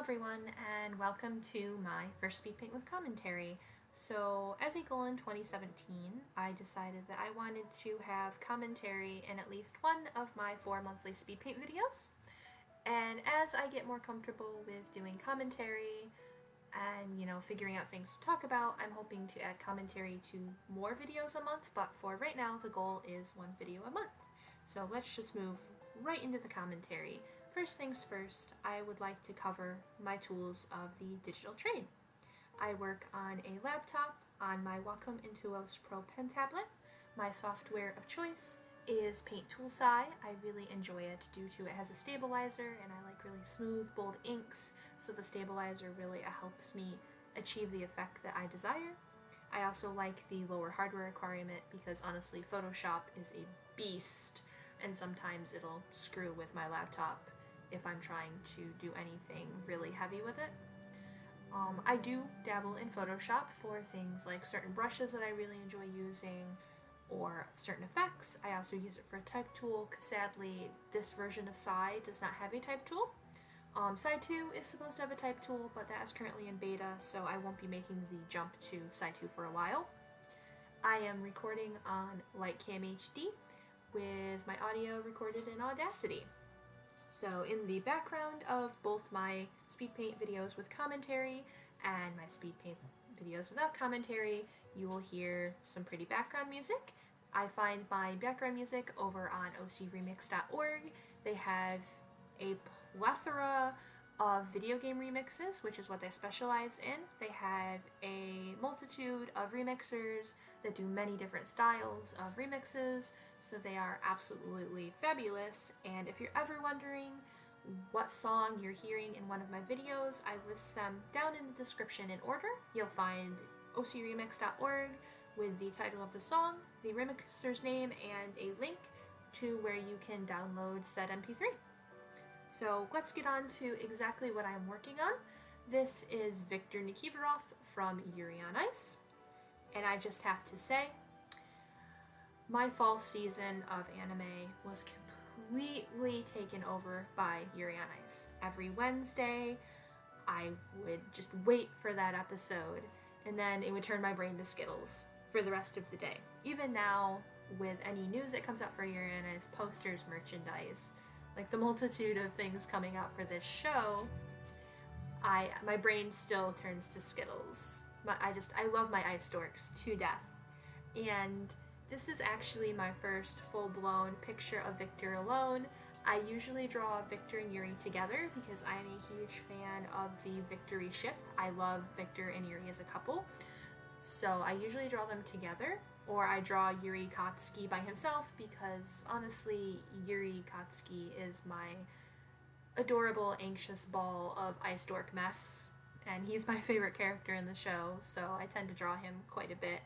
everyone, and welcome to my first speed paint with commentary. So, as a goal in 2017, I decided that I wanted to have commentary in at least one of my 4 monthly speed paint videos. And as I get more comfortable with doing commentary and, figuring out things to talk about, I'm hoping to add commentary to more videos a month, but for right now, the goal is 1 video a month. So let's just move right into the commentary. First things first, I would like to cover my tools of the digital trade. I work on a laptop on my Wacom Intuos Pro pen tablet. My software of choice is Paint Tool Sci. I really enjoy it due to it has a stabilizer and I like really smooth, bold inks, so the stabilizer really helps me achieve the effect that I desire. I also like the lower hardware requirement because honestly Photoshop is a beast and sometimes it'll screw with my laptop if I'm trying to do anything really heavy with it. I do dabble in Photoshop for things like certain brushes that I really enjoy using or certain effects. I also use it for a type tool because sadly this version of Sci does not have a type tool. Sci 2 is supposed to have a type tool, but that is currently in beta, so I won't be making the jump to Sci 2 for a while. I am recording on Lightcam HD with my audio recorded in Audacity. So in the background of both my speed paint videos with commentary and my speed paint videos without commentary, you will hear some pretty background music. I find my background music over on ocremix.org. They have a plethora of video game remixes, which is what they specialize in. They have a multitude of remixers that do many different styles of remixes, so they are absolutely fabulous. And if you're ever wondering what song you're hearing in one of my videos, I list them down in the description in order. You'll find ocremix.org with the title of the song, the remixer's name, and a link to where you can download said MP3. So let's get on to exactly what I'm working on. This is Viktor Nikiforov from Yuri on Ice, and I just have to say, my fall season of anime was completely taken over by Yuri on Ice. Every Wednesday, I would just wait for that episode, and then it would turn my brain to Skittles for the rest of the day. Even now, with any news that comes out for Yuri on Ice, posters, merchandise, like the multitude of things coming out for this show, my brain still turns to Skittles. I love my Ice Dorks to death. And this is actually my first full-blown picture of Viktor alone. I usually draw Viktor and Yuri together because I am a huge fan of the Victory ship. I love Viktor and Yuri as a couple. So I usually draw them together, or I draw Yuri Kotsky by himself because honestly Yuri Kotsky is my adorable anxious ball of Ice Dork mess, and he's my favorite character in the show, so I tend to draw him quite a bit.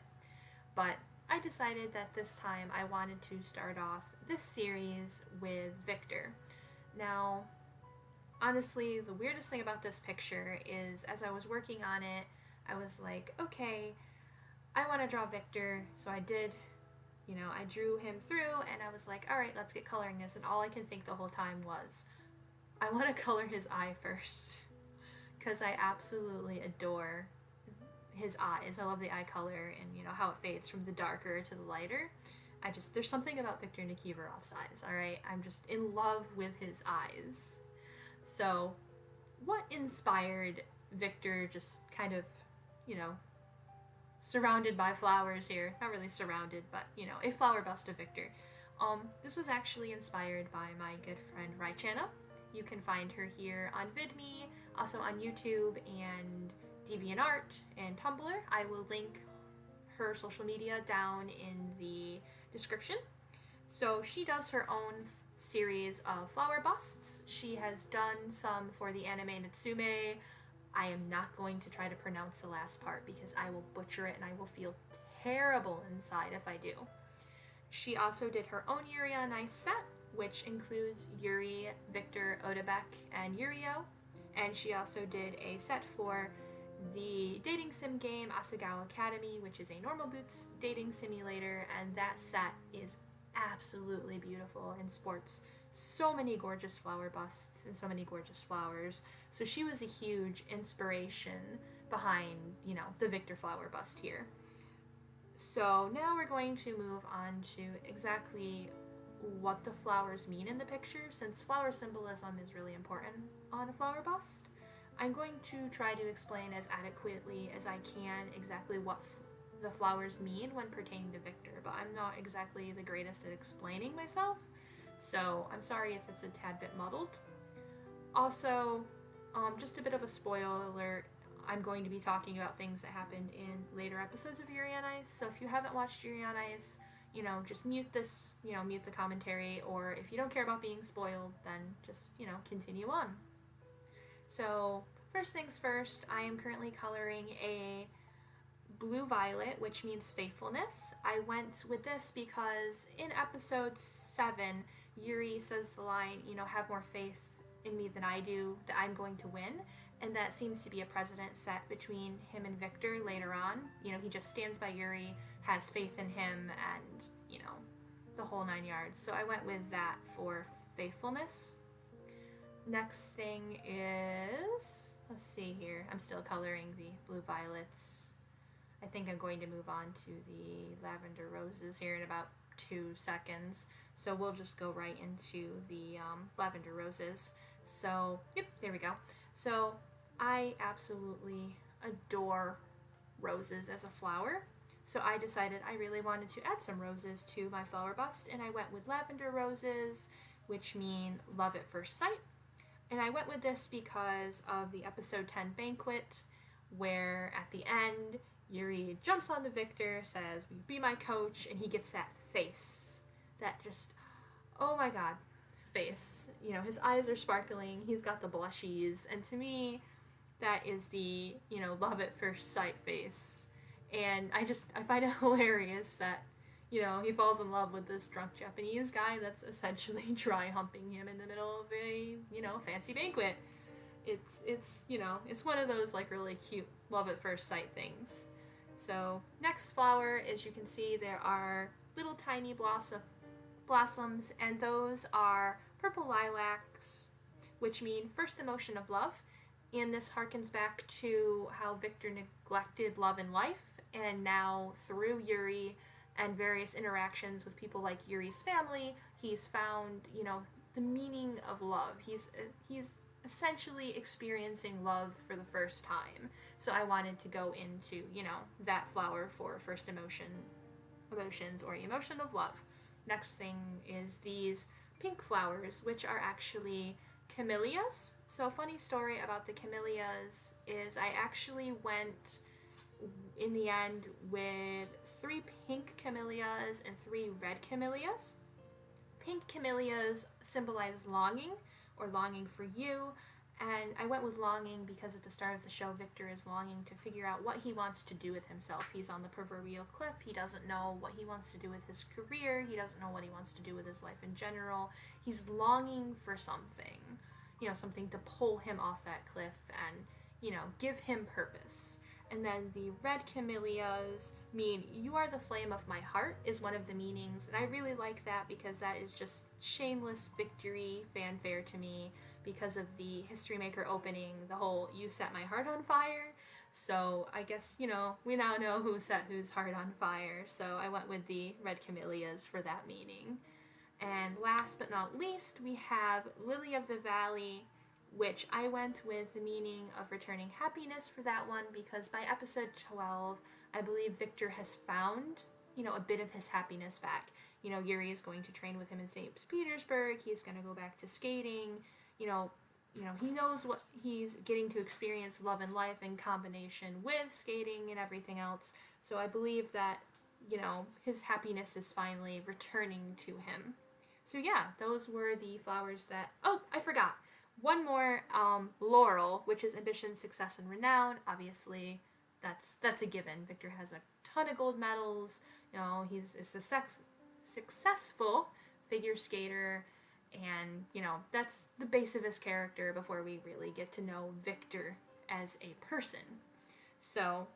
But I decided that this time I wanted to start off this series with Viktor. Now, honestly, the weirdest thing about this picture is as I was working on it, I was like, okay, I want to draw Viktor, so I did, I drew him through, and I was like, alright, let's get coloring this, and all I can think the whole time was, I want to color his eye first, because I absolutely adore his eyes. I love the eye color, and how it fades from the darker to the lighter. There's something about Viktor Nikiforov's eyes, alright? I'm just in love with his eyes. So, what inspired Viktor just kind of, surrounded by flowers here? Not really surrounded, but, a flower bust of Viktor. This was actually inspired by my good friend Raichana. You can find her here on VidMe, also on YouTube and Deviantart and Tumblr. I will link her social media down in the description. So she does her own series of flower busts. She has done some for the anime Natsume. I am not going to try to pronounce the last part because I will butcher it and I will feel terrible inside if I do. She also did her own Yuri on Ice set, which includes Yuri, Viktor, Odebek, and Yurio. And she also did a set for the dating sim game Asagao Academy, which is a normal boots dating simulator, and that set is absolutely beautiful and sports so many gorgeous flower busts and so many gorgeous flowers. So she was a huge inspiration behind, the Victor flower bust here. So now we're going to move on to exactly what the flowers mean in the picture, since flower symbolism is really important on a flower bust. I'm going to try to explain as adequately as I can exactly what the flowers mean when pertaining to Victor, but I'm not exactly the greatest at explaining myself, so I'm sorry if it's a tad bit muddled. Also, just a bit of a spoiler alert, I'm going to be talking about things that happened in later episodes of Yuri on Ice, so if you haven't watched Yuri on Ice, just mute this, mute the commentary, or if you don't care about being spoiled, then just, continue on. So, first things first, I am currently coloring a blue-violet, which means faithfulness. I went with this because in episode 7, Yuri says the line, have more faith in me than I do, that I'm going to win, and that seems to be a precedent set between him and Victor later on. He just stands by Yuri, has faith in him, and, the whole 9 yards. So I went with that for faithfulness. Next thing is, let's see here, I'm still coloring the blue violets. I think I'm going to move on to the lavender roses here in about 2 seconds. So we'll just go right into the lavender roses. So, yep, there we go. So I absolutely adore roses as a flower. So I decided I really wanted to add some roses to my flower bust, and I went with lavender roses, which mean love at first sight. And I went with this because of the episode 10 banquet, where at the end, Yuri jumps on the Victor, says, "Will you be my coach?" And he gets that face. That just, oh my god, face. His eyes are sparkling, he's got the blushies, and to me, that is the, love at first sight face. And I find it hilarious that, he falls in love with this drunk Japanese guy that's essentially dry humping him in the middle of a, fancy banquet. It's one of those, really cute love at first sight things. So, next flower, as you can see, there are little tiny blossoms, and those are purple lilacs, which mean first emotion of love. And this harkens back to how Victor neglected love in life, and now through Yuri and various interactions with people like Yuri's family, he's found, the meaning of love. He's essentially experiencing love for the first time. So I wanted to go into, that flower for first emotions or emotion of love. Next thing is these pink flowers, which are actually camellias. So a funny story about the camellias is I actually went in the end with 3 pink camellias and 3 red camellias. Pink camellias symbolize longing, or longing for you, and I went with longing because at the start of the show, Victor is longing to figure out what he wants to do with himself. He's on the proverbial cliff. He doesn't know what he wants to do with his career. He doesn't know what he wants to do with his life in general. He's longing for something, something to pull him off that cliff and, give him purpose. And then the red camellias mean you are the flame of my heart is one of the meanings. And I really like that because that is just shameless victory fanfare to me because of the History Maker opening, the whole you set my heart on fire. So I guess, we now know who set whose heart on fire. So I went with the red camellias for that meaning. And last but not least, we have Lily of the Valley, which I went with the meaning of returning happiness for that one because by episode 12, I believe Victor has found, a bit of his happiness back. Yuri is going to train with him in St. Petersburg. He's going to go back to skating. He knows what he's getting to experience love and life in combination with skating and everything else. So I believe that, his happiness is finally returning to him. So yeah, those were the flowers that, oh, I forgot. One more, laurel, which is ambition, success, and renown. Obviously, that's a given. Victor has a ton of gold medals. He's a successful figure skater, and, that's the base of his character before we really get to know Victor as a person. So,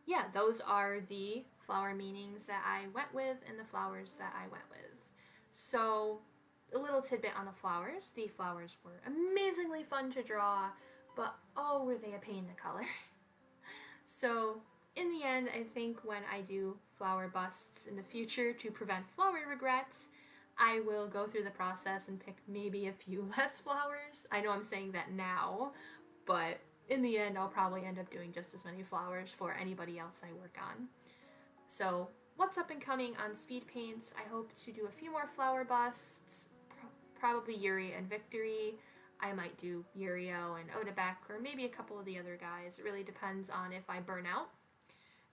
yeah, those are the flower meanings that I went with and the flowers that I went with. So, a little tidbit on the flowers. The flowers were amazingly fun to draw, but oh, were they a pain to color. So in the end, I think when I do flower busts in the future to prevent Flowery regrets, I will go through the process and pick maybe a few less flowers. I know I'm saying that now, but in the end, I'll probably end up doing just as many flowers for anybody else I work on. So what's up and coming on Speedpaints? I hope to do a few more flower busts, probably Yuri and Victory. I might do Yurio and Odebek, or maybe a couple of the other guys. It really depends on if I burn out.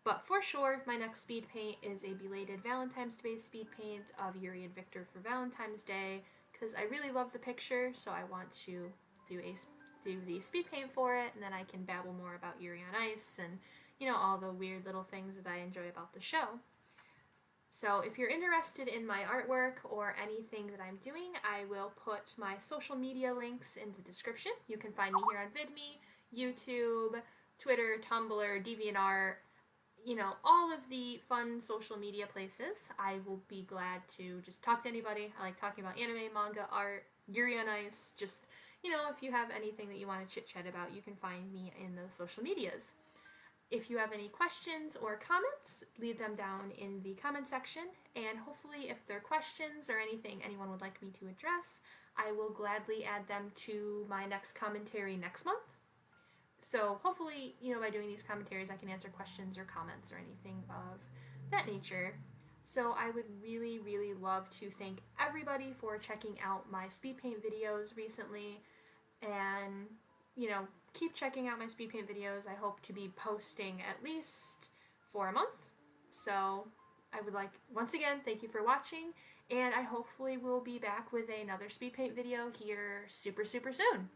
But for sure, my next speed paint is a belated Valentine's Day speed paint of Yuri and Victor for Valentine's Day, because I really love the picture, so I want to do the speed paint for it, and then I can babble more about Yuri on Ice and, you know, all the weird little things that I enjoy about the show. So if you're interested in my artwork or anything that I'm doing, I will put my social media links in the description. You can find me here on VidMe, YouTube, Twitter, Tumblr, Deviantart, you know, all of the fun social media places. I will be glad to just talk to anybody. I like talking about anime, manga, art, Yuri on Ice, just, you know, if you have anything that you want to chit-chat about, you can find me in those social medias. If you have any questions or comments, leave them down in the comment section, and hopefully if there are questions or anything anyone would like me to address, I will gladly add them to my next commentary next month. So hopefully, you know, by doing these commentaries I can answer questions or comments or anything of that nature. So I would really, really love to thank everybody for checking out my speed paint videos recently, and, you know, keep checking out my speed paint videos. I hope to be posting at least for a month. So I would like, once again, thank you for watching, and I hopefully will be back with another speed paint video here super, super soon.